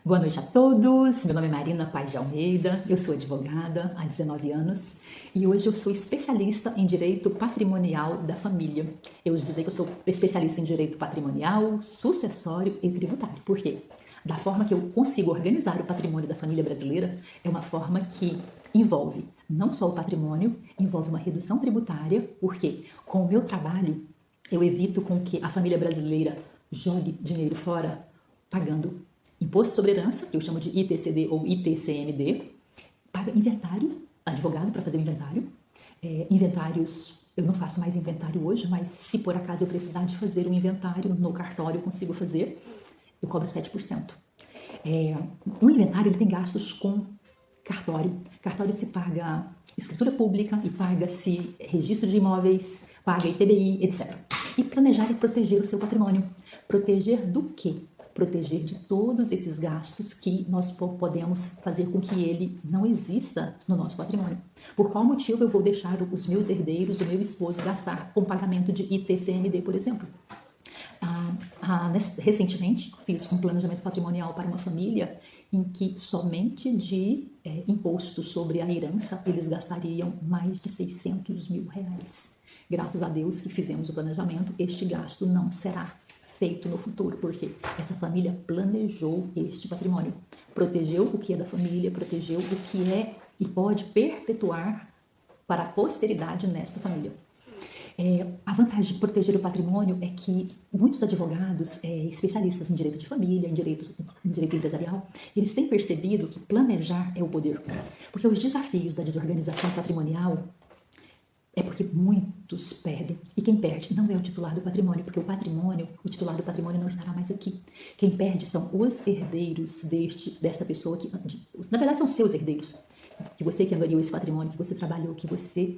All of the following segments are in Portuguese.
Boa noite a todos, meu nome é Marina Paz de Almeida, eu sou advogada há 19 anos e hoje eu sou especialista em Direito Patrimonial da Família. Eu uso dizer que eu sou especialista em Direito Patrimonial, Sucessório e Tributário. Por quê? Da forma que eu consigo organizar o patrimônio da família brasileira, é uma forma que envolve não só o patrimônio, envolve uma redução tributária, porque com o meu trabalho eu evito com que a família brasileira jogue dinheiro fora pagando imposto sobre herança, que eu chamo de ITCD ou ITCMD, paga inventário, advogado para fazer o inventário. Inventários, eu não faço mais inventário hoje, mas se por acaso eu precisar de fazer um inventário no cartório, eu consigo fazer, eu cobro 7%. O inventário ele tem gastos com cartório. Cartório se paga escritura pública e paga-se registro de imóveis, paga ITBI, etc. E planejar e proteger o seu patrimônio. Proteger do quê? Proteger de todos esses gastos que nós podemos fazer com que ele não exista no nosso patrimônio. Por qual motivo eu vou deixar os meus herdeiros, o meu esposo, gastar com pagamento de ITCMD, por exemplo? Recentemente fiz um planejamento patrimonial para uma família em que somente de imposto sobre a herança eles gastariam mais de 600 mil reais. Graças a Deus que fizemos o planejamento, este gasto não será feito no futuro, porque essa família planejou este patrimônio, protegeu o que é da família, protegeu o que é e pode perpetuar para a posteridade nesta família. A vantagem de proteger o patrimônio é que muitos advogados, especialistas em direito de família, em direito empresarial, eles têm percebido que planejar é o poder. Porque os desafios da desorganização patrimonial é porque muitos perdem. E quem perde não é o titular do patrimônio, porque o titular do patrimônio não estará mais aqui. Quem perde são os herdeiros desta pessoa, que na verdade são seus herdeiros. Que você que angariou esse patrimônio, que você trabalhou, que você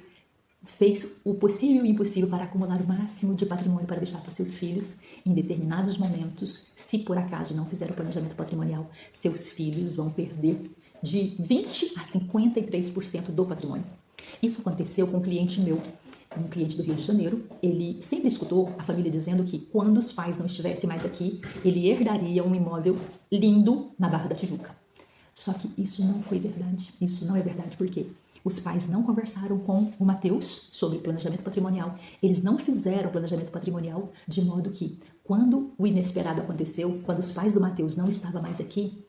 fez o possível e o impossível para acumular o máximo de patrimônio para deixar para os seus filhos em determinados momentos. Se por acaso não fizer o planejamento patrimonial, seus filhos vão perder de 20% a 53% do patrimônio. Isso aconteceu com um cliente meu, um cliente do Rio de Janeiro. Ele sempre escutou a família dizendo que quando os pais não estivessem mais aqui, ele herdaria um imóvel lindo na Barra da Tijuca. Só que isso não foi verdade, isso não é verdade, porque os pais não conversaram com o Matheus sobre planejamento patrimonial, eles não fizeram planejamento patrimonial de modo que, quando o inesperado aconteceu, quando os pais do Matheus não estavam mais aqui,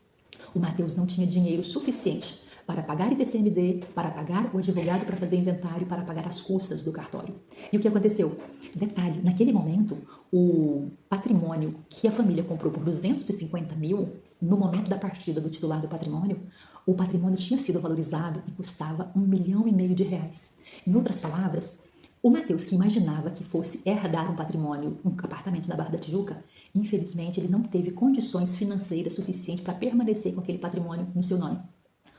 o Matheus não tinha dinheiro suficiente para pagar ITCMD, para pagar o advogado para fazer inventário, para pagar as custas do cartório. E o que aconteceu? Detalhe, naquele momento, o patrimônio que a família comprou por 250 mil, no momento da partida do titular do patrimônio, o patrimônio tinha sido valorizado e custava R$1,5 milhão de reais. Em outras palavras, o Matheus, que imaginava que fosse herdar um patrimônio, um apartamento na Barra da Tijuca, infelizmente ele não teve condições financeiras suficientes para permanecer com aquele patrimônio no seu nome.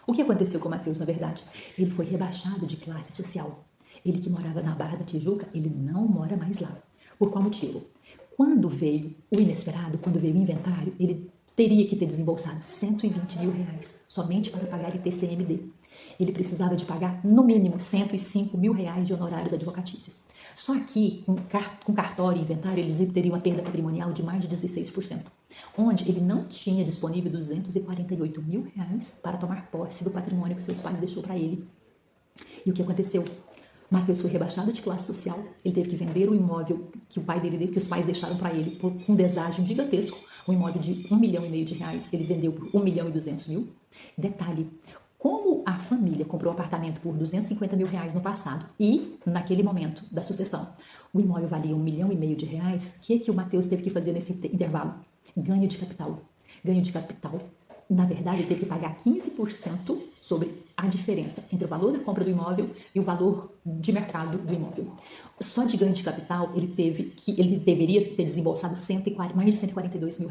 O que aconteceu com o Matheus, na verdade? Ele foi rebaixado de classe social. Ele que morava na Barra da Tijuca, ele não mora mais lá. Por qual motivo? Quando veio o inesperado, quando veio o inventário, ele teria que ter desembolsado R$120 mil somente para pagar ITCMD. Ele precisava de pagar, no mínimo, R$105 mil de honorários advocatícios. Só que, com cartório e inventário, eles teriam uma perda patrimonial de mais de 16%, onde ele não tinha disponível R$248 mil para tomar posse do patrimônio que seus pais deixou para ele. E o que aconteceu? Matheus foi rebaixado de classe social, ele teve que vender o imóvel que os pais deixaram para ele por um deságio gigantesco, um imóvel de R$1,5 milhão ele vendeu por R$1,2 milhão. Detalhe, como a família comprou um apartamento por R$250 mil no passado e, naquele momento da sucessão, o imóvel valia R$1,5 milhão, o que o Matheus teve que fazer nesse intervalo? Ganho de capital. Ganho de capital. Na verdade, ele teve que pagar 15% sobre a diferença entre o valor da compra do imóvel e o valor de mercado do imóvel. Só de ganho de capital, ele deveria ter desembolsado mais de R$142 mil.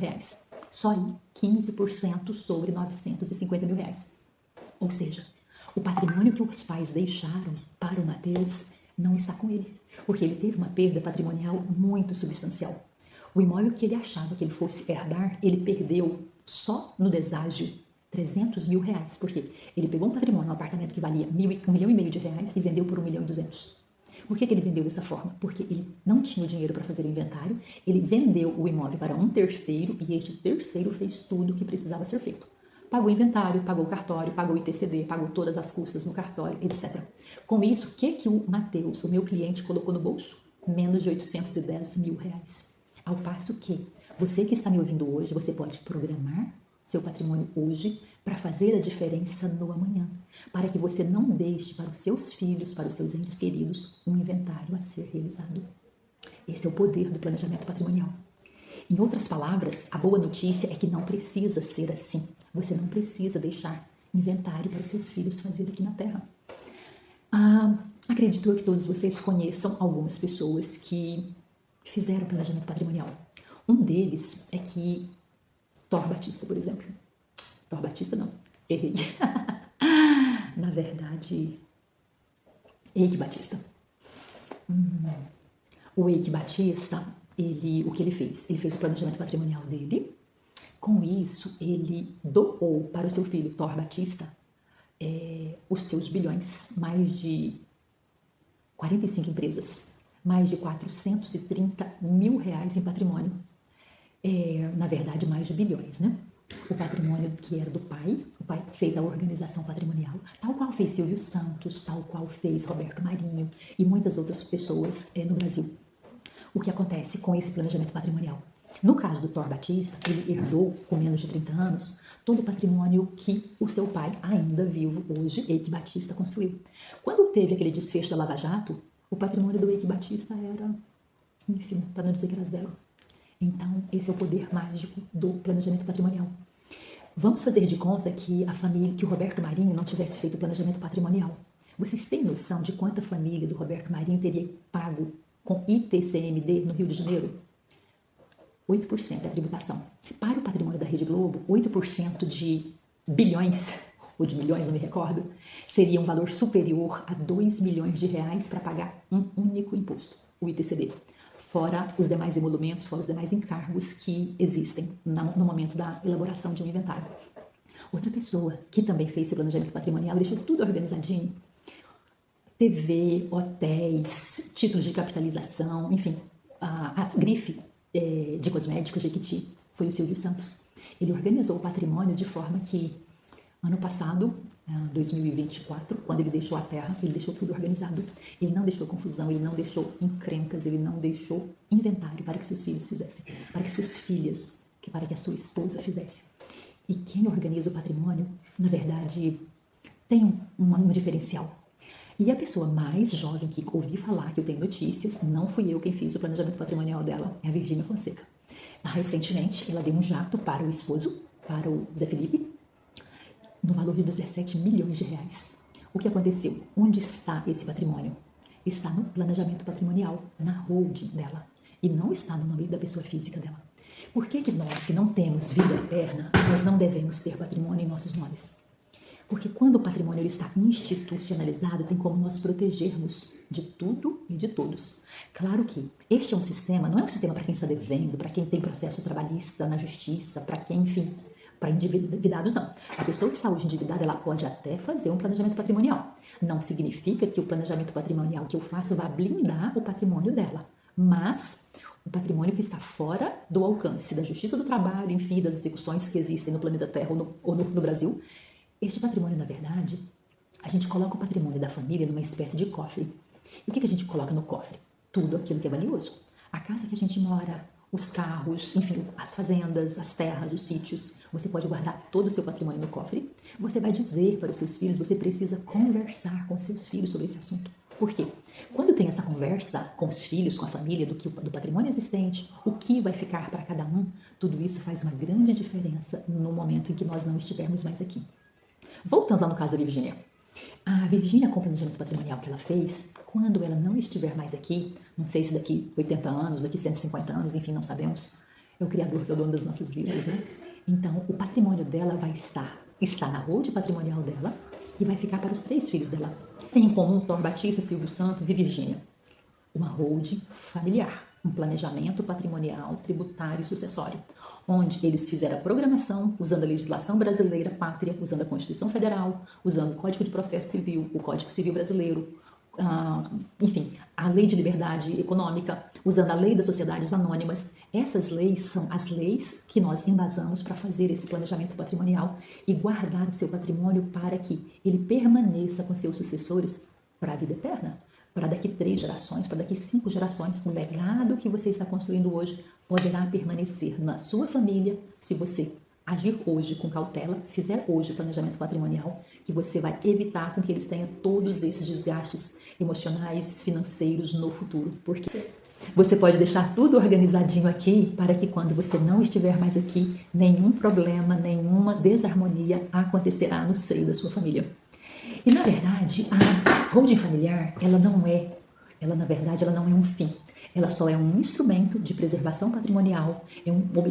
Só aí, 15% sobre R$950 mil. Ou seja, o patrimônio que os pais deixaram para o Matheus não está com ele, porque ele teve uma perda patrimonial muito substancial. O imóvel que ele achava que ele fosse herdar, ele perdeu só no deságio R$300 mil, porque ele pegou um patrimônio, um apartamento que valia R$1,5 milhão e vendeu por R$1,2 milhão. Por que ele vendeu dessa forma? Porque ele não tinha o dinheiro para fazer o inventário, ele vendeu o imóvel para um terceiro e este terceiro fez tudo o que precisava ser feito. pagou inventário, pagou cartório, pagou ITCD, pagou todas as custas no cartório, etc. Com isso, o que o Matheus, o meu cliente, colocou no bolso? Menos de 810 mil reais. Ao passo que você que está me ouvindo hoje, você pode programar seu patrimônio hoje para fazer a diferença no amanhã, para que você não deixe para os seus filhos, para os seus entes queridos, um inventário a ser realizado. Esse é o poder do planejamento patrimonial. Em outras palavras, a boa notícia é que não precisa ser assim. Você não precisa deixar inventário para os seus filhos fazer aqui na Terra. Acredito que todos vocês conheçam algumas pessoas que fizeram planejamento patrimonial. Um deles é que Thor Batista, por exemplo. Thor Batista não, errei. Na verdade, Eike Batista. O Eike Batista, o que ele fez? Ele fez o planejamento patrimonial dele. Com isso, ele doou para o seu filho, Thor Batista, os seus bilhões, mais de 45 empresas, mais de 430 mil reais em patrimônio. Na verdade, mais de bilhões, né? O patrimônio que era do pai, o pai fez a organização patrimonial, tal qual fez Silvio Santos, tal qual fez Roberto Marinho e muitas outras pessoas no Brasil. O que acontece com esse planejamento patrimonial? No caso do Thor Batista, ele herdou, com menos de 30 anos, todo o patrimônio que o seu pai, ainda vivo hoje, Eike Batista, construiu. Quando teve aquele desfecho da Lava Jato, o patrimônio do Eike Batista era ínfimo, para não dizer que era zero. Então, esse é o poder mágico do planejamento patrimonial. Vamos fazer de conta que a família, que o Roberto Marinho não tivesse feito o planejamento patrimonial. Vocês têm noção de quanta família do Roberto Marinho teria pago com ITCMD no Rio de Janeiro? 8% da tributação. Para o patrimônio da Rede Globo, 8% de bilhões, ou de milhões, não me recordo, seria um valor superior a 2 milhões de reais para pagar um único imposto, o ITCD. Fora os demais emolumentos, fora os demais encargos que existem no momento da elaboração de um inventário. Outra pessoa que também fez esse planejamento patrimonial, deixou tudo organizadinho, TV, hotéis, títulos de capitalização, enfim, a grife de cosméticos Jequiti foi o Silvio Santos. Ele organizou o patrimônio de forma que, ano passado, 2024, quando ele deixou a Terra, ele deixou tudo organizado. Ele não deixou confusão, ele não deixou encrencas, ele não deixou inventário para que seus filhos fizessem, para que suas filhas, para que a sua esposa fizesse. E quem organiza o patrimônio, na verdade, tem um diferencial. E a pessoa mais jovem que ouvi falar, que eu tenho notícias, não fui eu quem fiz o planejamento patrimonial dela, é a Virgínia Fonseca. Recentemente, ela deu um jato para o esposo, para o Zé Felipe, no valor de 17 milhões de reais. O que aconteceu? Onde está esse patrimônio? Está no planejamento patrimonial, na holding dela, e não está no nome da pessoa física dela. Por que nós, que não temos vida eterna, nós não devemos ter patrimônio em nossos nomes? Porque quando o patrimônio ele está institucionalizado, tem como nós protegermos de tudo e de todos. Claro que este é um sistema, não é um sistema para quem está devendo, para quem tem processo trabalhista na justiça, para quem, enfim, para endividados, não. A pessoa que está hoje endividada, ela pode até fazer um planejamento patrimonial. Não significa que o planejamento patrimonial que eu faço vai blindar o patrimônio dela, mas o patrimônio que está fora do alcance da justiça do trabalho, enfim, das execuções que existem no planeta Terra ou no Brasil. Este patrimônio, na verdade, a gente coloca o patrimônio da família numa espécie de cofre. E o que a gente coloca no cofre? Tudo aquilo que é valioso. A casa que a gente mora, os carros, enfim, as fazendas, as terras, os sítios. Você pode guardar todo o seu patrimônio no cofre. Você vai dizer para os seus filhos, você precisa conversar com os seus filhos sobre esse assunto. Por quê? Quando tem essa conversa com os filhos, com a família, do patrimônio existente, o que vai ficar para cada um, tudo isso faz uma grande diferença no momento em que nós não estivermos mais aqui. Voltando lá no caso da Virgínia. A Virgínia, com o planejamento patrimonial que ela fez, quando ela não estiver mais aqui, não sei se daqui 80 anos, daqui 150 anos, enfim, não sabemos, é o Criador que é o dono das nossas vidas, né? Então, o patrimônio dela vai está na holding patrimonial dela e vai ficar para os 3 filhos dela. Tem em comum Thor Batista, Silvio Santos e Virgínia. Uma holding familiar, um planejamento patrimonial, tributário e sucessório, onde eles fizeram a programação usando a legislação brasileira pátria, usando a Constituição Federal, usando o Código de Processo Civil, o Código Civil Brasileiro, enfim, a lei de liberdade econômica, usando a lei das sociedades anônimas. Essas leis são as leis que nós embasamos para fazer esse planejamento patrimonial e guardar o seu patrimônio para que ele permaneça com seus sucessores para a vida eterna, para daqui 3 gerações, para daqui 5 gerações. O legado que você está construindo hoje poderá permanecer na sua família se você agir hoje com cautela, fizer hoje o planejamento patrimonial, que você vai evitar com que eles tenham todos esses desgastes emocionais, financeiros no futuro. Porque você pode deixar tudo organizadinho aqui para que quando você não estiver mais aqui, nenhum problema, nenhuma desarmonia acontecerá no seio da sua família. E na verdade, a holding familiar, ela na verdade, ela não é um fim. Ela só é um instrumento de preservação patrimonial.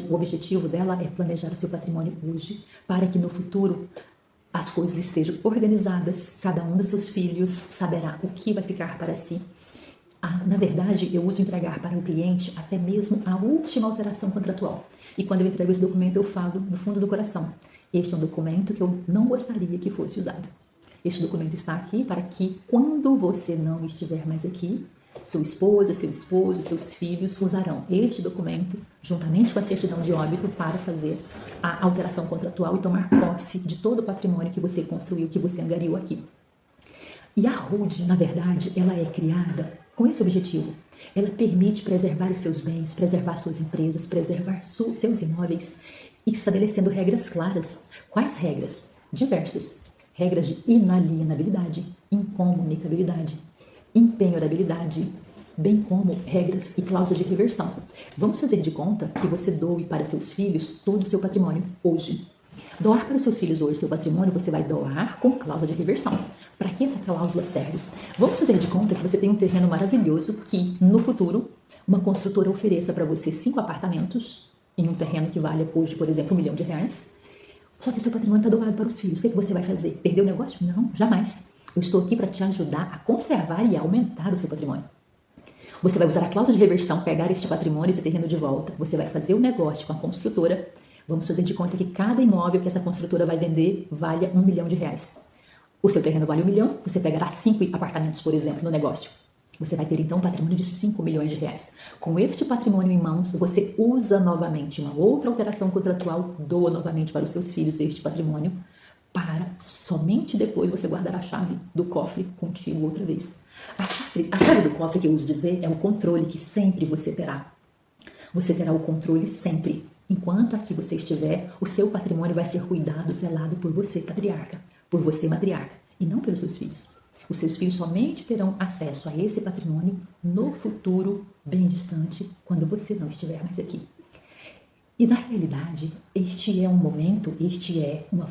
O objetivo dela é planejar o seu patrimônio hoje, para que no futuro as coisas estejam organizadas, cada um dos seus filhos saberá o que vai ficar para si. Na verdade, eu uso entregar para o cliente até mesmo a última alteração contratual. E quando eu entrego esse documento, eu falo do fundo do coração: este é um documento que eu não gostaria que fosse usado. Este documento está aqui para que, quando você não estiver mais aqui, sua esposa, seu esposo, seus filhos usarão este documento, juntamente com a certidão de óbito, para fazer a alteração contratual e tomar posse de todo o patrimônio que você construiu, que você angariou aqui. E a holding, na verdade, ela é criada com esse objetivo. Ela permite preservar os seus bens, preservar suas empresas, preservar seus imóveis, estabelecendo regras claras. Quais regras? Diversas. Regras de inalienabilidade, incomunicabilidade, impenhorabilidade, bem como regras e cláusulas de reversão. Vamos fazer de conta que você doe para seus filhos todo o seu patrimônio hoje. Doar para os seus filhos hoje seu patrimônio, você vai doar com cláusula de reversão. Para que essa cláusula serve? Vamos fazer de conta que você tem um terreno maravilhoso que, no futuro, uma construtora ofereça para você 5 apartamentos em um terreno que vale hoje, por exemplo, R$1 milhão. Só que o seu patrimônio está doado para os filhos. O que você vai fazer? Perder o negócio? Não, jamais. Eu estou aqui para te ajudar a conservar e aumentar o seu patrimônio. Você vai usar a cláusula de reversão, pegar este patrimônio, esse terreno de volta. Você vai fazer o negócio com a construtora. Vamos fazer de conta que cada imóvel que essa construtora vai vender vale R$1 milhão. O seu terreno vale R$1 milhão, você pegará 5 apartamentos, por exemplo, no negócio. Você vai ter então um patrimônio de R$5 milhões. Com este patrimônio em mãos, você usa novamente uma outra alteração contratual, doa novamente para os seus filhos este patrimônio, para somente depois você guardar a chave do cofre contigo outra vez. A chave do cofre, que eu uso dizer, é o controle que sempre você terá. Você terá o controle sempre. Enquanto aqui você estiver, o seu patrimônio vai ser cuidado, zelado por você, patriarca, por você, matriarca, e não pelos seus filhos. Os seus filhos somente terão acesso a esse patrimônio no futuro bem distante, quando você não estiver mais aqui. E na realidade, este é um momento,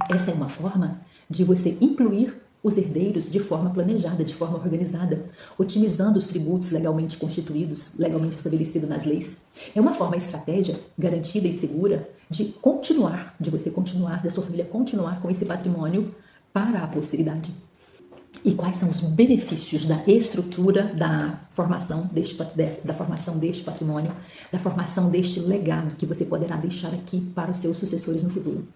esta é uma forma de você incluir os herdeiros de forma planejada, de forma organizada, otimizando os tributos legalmente constituídos, legalmente estabelecidos nas leis. É uma forma, estratégia garantida e segura de você continuar, da sua família continuar com esse patrimônio para a posteridade. E quais são os benefícios da estrutura da formação deste patrimônio, da formação deste legado que você poderá deixar aqui para os seus sucessores no futuro?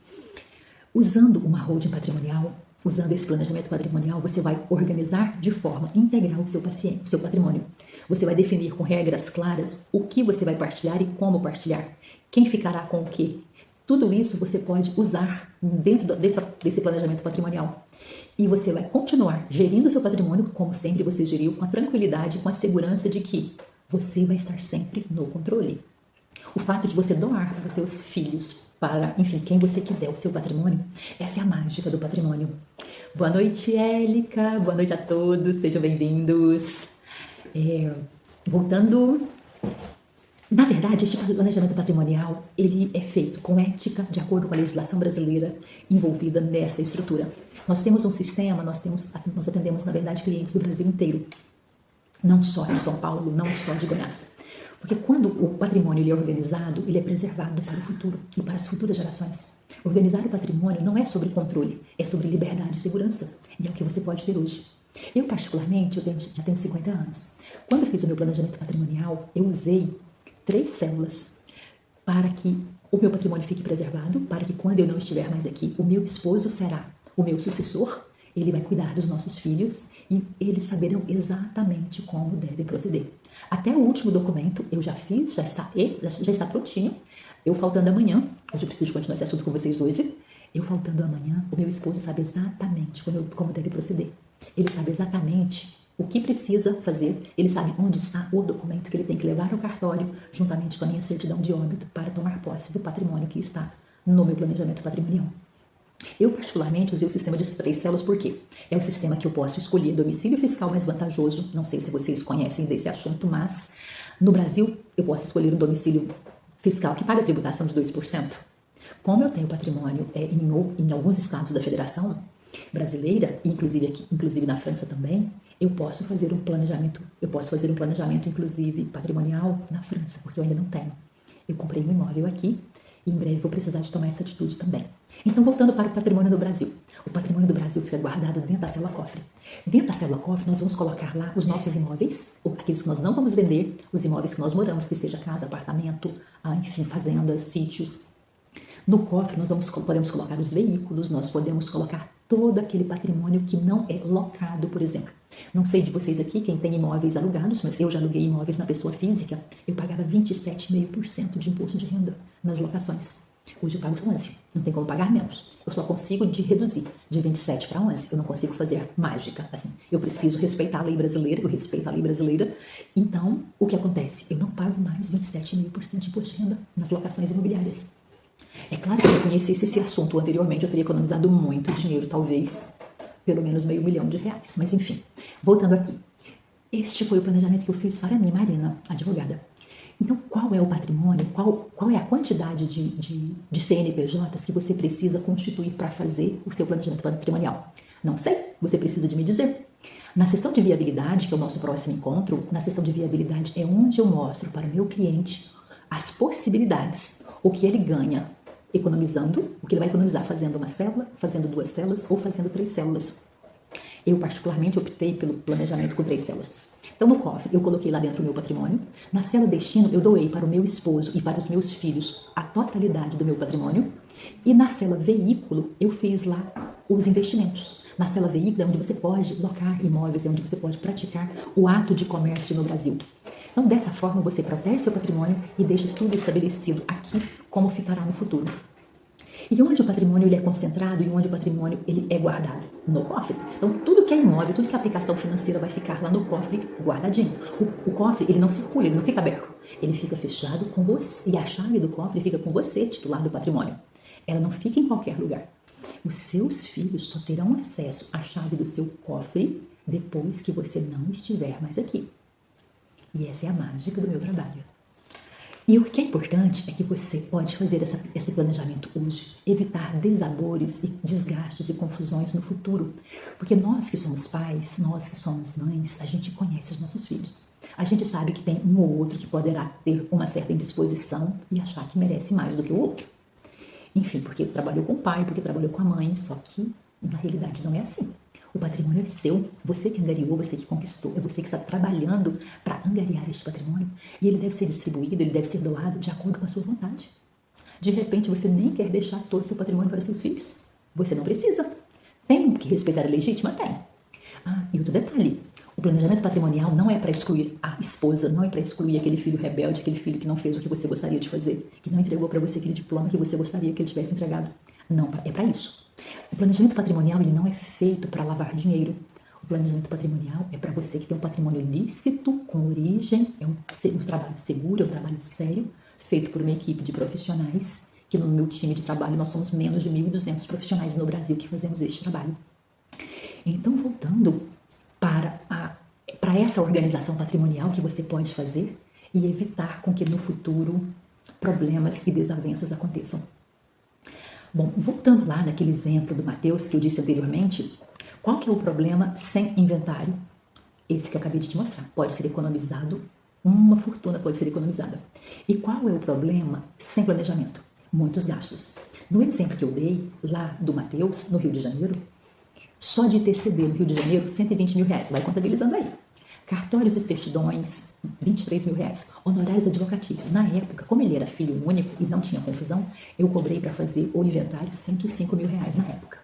Usando uma holding patrimonial, usando esse planejamento patrimonial, você vai organizar de forma integral o seu patrimônio. Você vai definir com regras claras o que você vai partilhar e como partilhar, quem ficará com o quê. Tudo isso você pode usar dentro desse planejamento patrimonial. E você vai continuar gerindo o seu patrimônio, como sempre você geriu, com a tranquilidade, com a segurança de que você vai estar sempre no controle. O fato de você doar para os seus filhos, para, enfim, quem você quiser, o seu patrimônio, essa é a mágica do patrimônio. Boa noite, Élica. Boa noite a todos. Sejam bem-vindos. Voltando... Na verdade, este planejamento patrimonial, ele é feito com ética, de acordo com a legislação brasileira envolvida nessa estrutura. Nós temos um sistema, nós atendemos, na verdade, clientes do Brasil inteiro. Não só de São Paulo, não só de Goiás. Porque quando o patrimônio ele é organizado, ele é preservado para o futuro e para as futuras gerações. Organizar o patrimônio não é sobre controle, é sobre liberdade e segurança. E é o que você pode ter hoje. Eu, particularmente, já tenho 50 anos. Quando fiz o meu planejamento patrimonial, eu usei 3 células para que o meu patrimônio fique preservado, para que quando eu não estiver mais aqui, o meu esposo será o meu sucessor Ele vai cuidar dos nossos filhos e eles saberão exatamente como devem proceder. Até o último documento eu já fiz, já está prontinho. Eu faltando amanhã, hoje eu preciso continuar esse assunto com vocês hoje. Eu faltando amanhã, o meu esposo sabe exatamente como deve proceder. Ele sabe exatamente o que precisa fazer, ele sabe onde está o documento que ele tem que levar ao cartório, juntamente com a minha certidão de óbito, para tomar posse do patrimônio que está no meu planejamento patrimonial. Eu, particularmente, usei o sistema de 3 células porque é o sistema que eu posso escolher domicílio fiscal mais vantajoso. Não sei se vocês conhecem desse assunto, mas no Brasil eu posso escolher um domicílio fiscal que paga tributação de 2%. Como eu tenho patrimônio em alguns estados da Federação Brasileira, inclusive na França também, eu posso fazer um planejamento, inclusive patrimonial na França, porque eu ainda não tenho. Eu comprei um imóvel aqui e em breve vou precisar de tomar essa atitude também. Então, voltando para o patrimônio do Brasil. O patrimônio do Brasil fica guardado dentro da célula cofre. Dentro da célula cofre, nós vamos colocar lá os nossos imóveis, ou aqueles que nós não vamos vender, os imóveis que nós moramos, que seja casa, apartamento, enfim, fazendas, sítios. No cofre, podemos colocar os veículos, nós podemos colocar todo aquele patrimônio que não é locado, por exemplo. Não sei de vocês aqui, quem tem imóveis alugados, mas eu já aluguei imóveis na pessoa física, eu pagava 27,5% de imposto de renda nas locações. Hoje eu pago 11%, não tem como pagar menos. Eu só consigo reduzir de 27 para 11%, eu não consigo fazer mágica. Assim, eu preciso respeitar a lei brasileira, eu respeito a lei brasileira. Então, o que acontece? Eu não pago mais 27,5% de imposto de renda nas locações imobiliárias. É claro que se eu conhecesse esse assunto anteriormente, eu teria economizado muito dinheiro, talvez pelo menos R$500 mil. Mas enfim, voltando aqui. Este foi o planejamento que eu fiz para mim, Marina, advogada. Então, qual é o patrimônio, qual é a quantidade de CNPJs que você precisa constituir para fazer o seu planejamento patrimonial? Não sei, você precisa de me dizer. Na sessão de viabilidade, que é o nosso próximo encontro, na sessão de viabilidade é onde eu mostro para o meu cliente as possibilidades, o que ele ganha economizando, o que ele vai economizar fazendo uma célula, fazendo 2 células ou fazendo 3 células. Eu, particularmente, optei pelo planejamento com 3 células. Então, no cofre, eu coloquei lá dentro o meu patrimônio. Na célula destino, eu doei para o meu esposo e para os meus filhos a totalidade do meu patrimônio. E na célula veículo, eu fiz lá os investimentos. Na célula veículo é onde você pode locar imóveis, é onde você pode praticar o ato de comércio no Brasil. Então, dessa forma, você protege seu patrimônio e deixa tudo estabelecido aqui, como ficará no futuro. E onde o patrimônio ele é concentrado e onde o patrimônio ele é guardado? No cofre. Então, tudo que é imóvel, tudo que é aplicação financeira vai ficar lá no cofre guardadinho. O cofre, ele não circula, ele não fica aberto. Ele fica fechado com você. E a chave do cofre fica com você, titular do patrimônio. Ela não fica em qualquer lugar. Os seus filhos só terão acesso à chave do seu cofre depois que você não estiver mais aqui. E essa é a mágica do meu trabalho. E o que é importante é que você pode fazer esse planejamento hoje, evitar desabores e desgastes e confusões no futuro. Porque nós que somos pais, nós que somos mães, a gente conhece os nossos filhos. A gente sabe que tem um ou outro que poderá ter uma certa indisposição e achar que merece mais do que o outro. Enfim, porque trabalhou com o pai, porque trabalhou com a mãe, só que na realidade não é assim. O patrimônio é seu, você que angariou, você que conquistou, é você que está trabalhando para angariar este patrimônio e ele deve ser distribuído, ele deve ser doado de acordo com a sua vontade. De repente você nem quer deixar todo o seu patrimônio para os seus filhos. Você não precisa. Tem que respeitar a legítima? Tem. E outro detalhe, o planejamento patrimonial não é para excluir a esposa, não é para excluir aquele filho rebelde, aquele filho que não fez o que você gostaria de fazer, que não entregou para você aquele diploma que você gostaria que ele tivesse entregado. Não, é para isso. O planejamento patrimonial ele não é feito para lavar dinheiro. O planejamento patrimonial é para você que tem um patrimônio lícito, com origem, é um trabalho seguro, é um trabalho sério, feito por uma equipe de profissionais, que no meu time de trabalho nós somos menos de 1.200 profissionais no Brasil que fazemos este trabalho. Então, voltando para essa organização patrimonial que você pode fazer e evitar com que no futuro problemas e desavenças aconteçam. Bom, voltando lá naquele exemplo do Mateus que eu disse anteriormente, qual que é o problema sem inventário? Esse que eu acabei de te mostrar. Pode ser economizado, uma fortuna pode ser economizada. E qual é o problema sem planejamento? Muitos gastos. No exemplo que eu dei, lá do Mateus, no Rio de Janeiro, só de TCD no Rio de Janeiro, R$120 mil. Vai contabilizando aí. Cartórios e certidões, R$23 mil. Honorários advocatícios. Na época, como ele era filho único e não tinha confusão, eu cobrei para fazer o inventário R$105 mil na época.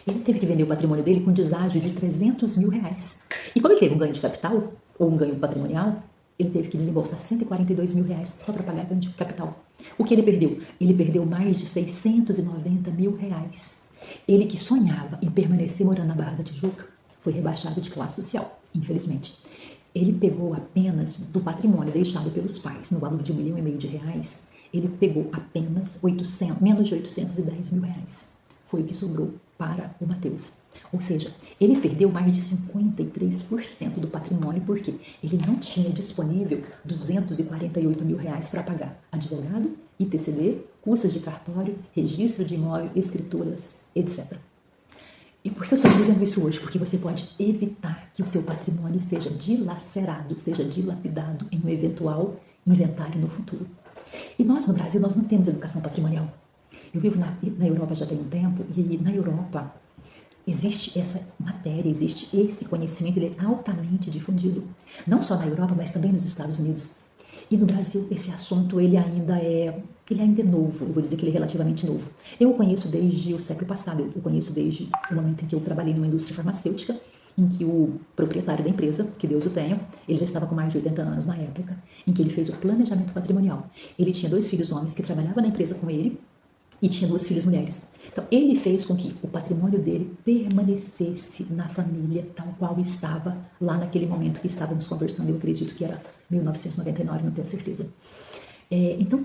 Ele teve que vender o patrimônio dele com deságio de 300 mil reais. E como ele teve um ganho de capital, ou um ganho patrimonial, ele teve que desembolsar 142 mil reais só para pagar ganho de capital. O que ele perdeu? Ele perdeu mais de 690 mil reais. Ele que sonhava em permanecer morando na Barra da Tijuca, foi rebaixado de classe social, infelizmente. Ele pegou apenas do patrimônio deixado pelos pais, no valor de R$ 1,5 milhão, ele pegou apenas menos de 810 mil reais. Foi o que sobrou para o Matheus. Ou seja, ele perdeu mais de 53% do patrimônio porque ele não tinha disponível 248 mil reais para pagar advogado, ITCD, custas de cartório, registro de imóvel, escrituras, etc. E por que eu estou dizendo isso hoje? Porque você pode evitar que o seu patrimônio seja dilacerado, seja dilapidado em um eventual inventário no futuro. E nós no Brasil, nós não temos educação patrimonial. Eu vivo na Europa já tem um tempo e na Europa existe essa matéria, existe esse conhecimento, ele é altamente difundido. Não só na Europa, mas também nos Estados Unidos. E no Brasil, esse assunto ele ainda é novo, eu vou dizer que ele é relativamente novo. Eu o conheço desde o século passado, eu conheço desde o momento em que eu trabalhei numa indústria farmacêutica, em que o proprietário da empresa, que Deus o tenha, ele já estava com mais de 80 anos na época, em que ele fez o planejamento patrimonial. Ele tinha 2 filhos homens que trabalhavam na empresa com ele, e tinha 2 filhas mulheres. Então, ele fez com que o patrimônio dele permanecesse na família tal qual estava lá naquele momento que estávamos conversando. Eu acredito que era 1999, não tenho certeza. Então,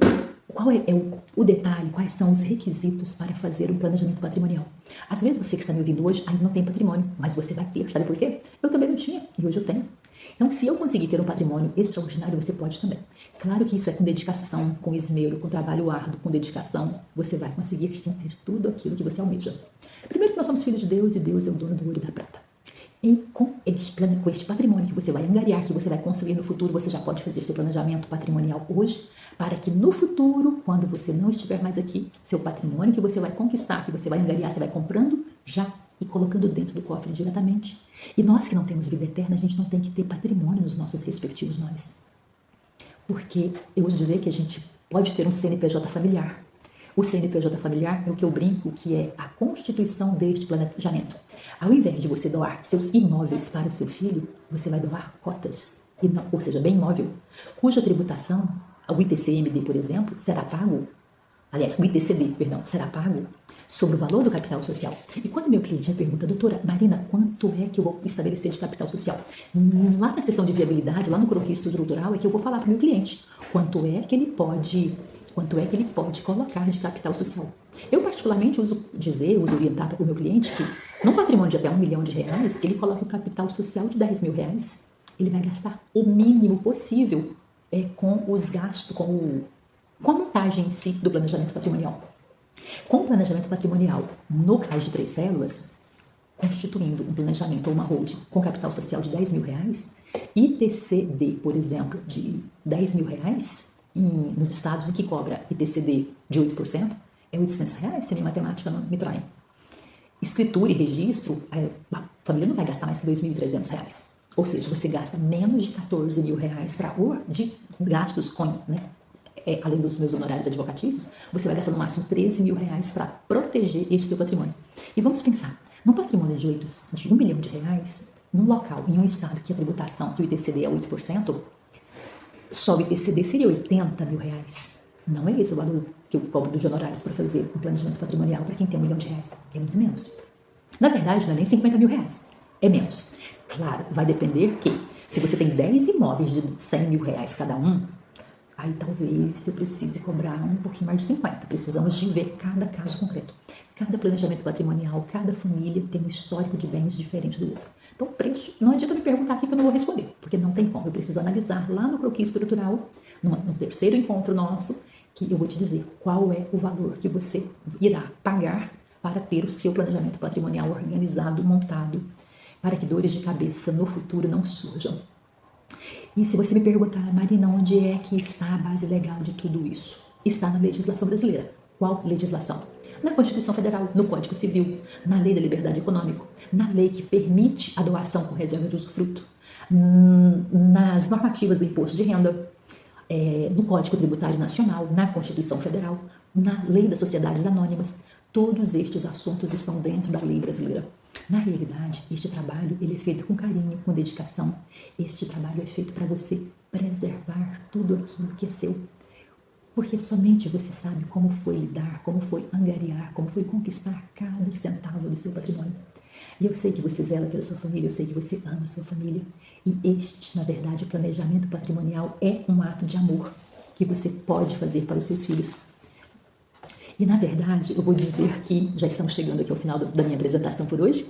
qual é o detalhe, quais são os requisitos para fazer um planejamento patrimonial? Às vezes você que está me ouvindo hoje ainda não tem patrimônio, mas você vai ter. Sabe por quê? Eu também não tinha e hoje eu tenho. Então, se eu conseguir ter um patrimônio extraordinário, você pode também. Claro que isso é com dedicação, com esmero, com trabalho árduo, com dedicação. Você vai conseguir sim ter tudo aquilo que você almeja. Primeiro que nós somos filhos de Deus e Deus é o dono do ouro e da prata. E com este patrimônio que você vai angariar, que você vai construir no futuro, você já pode fazer seu planejamento patrimonial hoje, para que no futuro, quando você não estiver mais aqui, seu patrimônio que você vai conquistar, que você vai angariar, você vai comprando já e colocando dentro do cofre diretamente. E nós que não temos vida eterna, a gente não tem que ter patrimônio nos nossos respectivos nomes. Porque eu uso dizer que a gente pode ter um CNPJ familiar. O CNPJ familiar é o que eu brinco que é a constituição deste planejamento. Ao invés de você doar seus imóveis para o seu filho, você vai doar cotas, ou seja, bem imóvel, cuja tributação, o ITCMD, por exemplo, será pago, aliás, o ITCD, perdão, será pago sobre o valor do capital social. E quando meu cliente me pergunta, doutora Marina, quanto é que eu vou estabelecer de capital social? Lá na seção de viabilidade, lá no croquis estrutural, é que eu vou falar para o meu cliente quanto é que ele pode colocar de capital social. Eu particularmente uso orientar para o meu cliente que num patrimônio de até R$1 milhão, que ele coloque o capital social de R$10 mil. Ele vai gastar o mínimo possível com os gastos, com a montagem em si do planejamento patrimonial. Com o planejamento patrimonial no CAIS de 3 células, constituindo um planejamento ou uma holding com capital social de R$10 mil, ITCD, por exemplo, de R$10 mil, nos estados em que cobra ITCD de 8%, é R$800, se a minha matemática não me trai. Escritura e registro, a família não vai gastar mais que R$2.300. Ou seja, você gasta menos de R$14 mil de gastos com, além dos meus honorários advocatícios, você vai gastar no máximo R$13 mil para proteger este seu patrimônio. E vamos pensar, num patrimônio de R$1 milhão, num local, em um estado que a tributação, que o ITCD é 8%, só o ITCD seria R$80 mil. Não é esse o valor que eu cobro de honorários para fazer um planejamento patrimonial para quem tem R$1 milhão. É muito menos. Na verdade, não é nem R$50 mil, é menos. Claro, vai depender que, se você tem 10 imóveis de R$100 mil cada um, aí talvez você precise cobrar um pouquinho mais de 50. Precisamos de ver cada caso concreto. Cada planejamento patrimonial, cada família tem um histórico de bens diferente do outro. Então, preço, não adianta me perguntar aqui que eu não vou responder, porque não tem como. Eu preciso analisar lá no croquis estrutural, no terceiro encontro nosso, que eu vou te dizer qual é o valor que você irá pagar para ter o seu planejamento patrimonial organizado, montado, para que dores de cabeça no futuro não surjam. E se você me perguntar, Marina, onde é que está a base legal de tudo isso? Está na legislação brasileira. Qual legislação? Na Constituição Federal, no Código Civil, na Lei da Liberdade Econômica, na lei que permite a doação com reserva de usufruto, nas normativas do imposto de renda, no Código Tributário Nacional, na Constituição Federal, na Lei das Sociedades Anônimas. Todos estes assuntos estão dentro da lei brasileira. Na realidade, este trabalho ele é feito com carinho, com dedicação. Este trabalho é feito para você preservar tudo aquilo que é seu. Porque somente você sabe como foi lidar, como foi angariar, como foi conquistar cada centavo do seu patrimônio. E eu sei que você zela pela sua família, eu sei que você ama a sua família. E este, na verdade, planejamento patrimonial é um ato de amor que você pode fazer para os seus filhos. E, na verdade, eu vou dizer que, já estamos chegando aqui ao final da minha apresentação por hoje,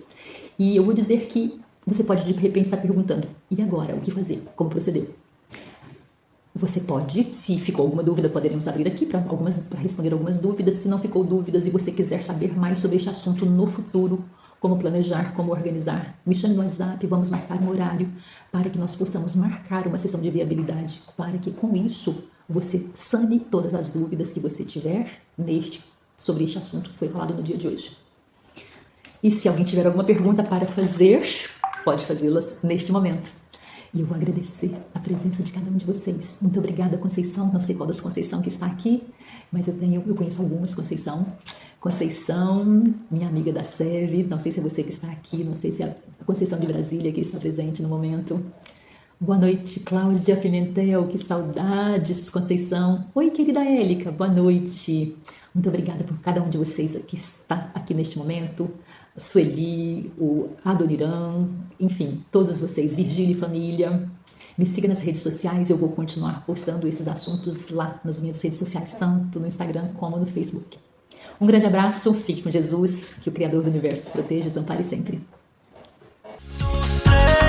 e eu vou dizer que você pode, de repente, estar perguntando, e agora, o que fazer? Como proceder? Você pode, se ficou alguma dúvida, poderemos abrir aqui para responder algumas dúvidas. Se não ficou dúvidas e você quiser saber mais sobre este assunto no futuro, como planejar, como organizar, me chame no WhatsApp, vamos marcar um horário para que nós possamos marcar uma sessão de viabilidade, para que com isso você sane todas as dúvidas que você tiver sobre este assunto que foi falado no dia de hoje. E se alguém tiver alguma pergunta para fazer, pode fazê-las neste momento. E eu vou agradecer a presença de cada um de vocês. Muito obrigada, Conceição. Não sei qual das Conceição que está aqui, mas eu conheço algumas, Conceição. Conceição, minha amiga da SEV, não sei se é você que está aqui, não sei se é a Conceição de Brasília que está presente no momento. Boa noite, Cláudia Pimentel, que saudades, Conceição. Oi, querida Élica, boa noite. Muito obrigada por cada um de vocês que está aqui neste momento. Sueli, o Adoniran, enfim, todos vocês, Virgília e família. Me siga nas redes sociais, eu vou continuar postando esses assuntos lá nas minhas redes sociais, tanto no Instagram como no Facebook. Um grande abraço, fique com Jesus, que o Criador do Universo os proteja e os ampare sempre. Sucesso!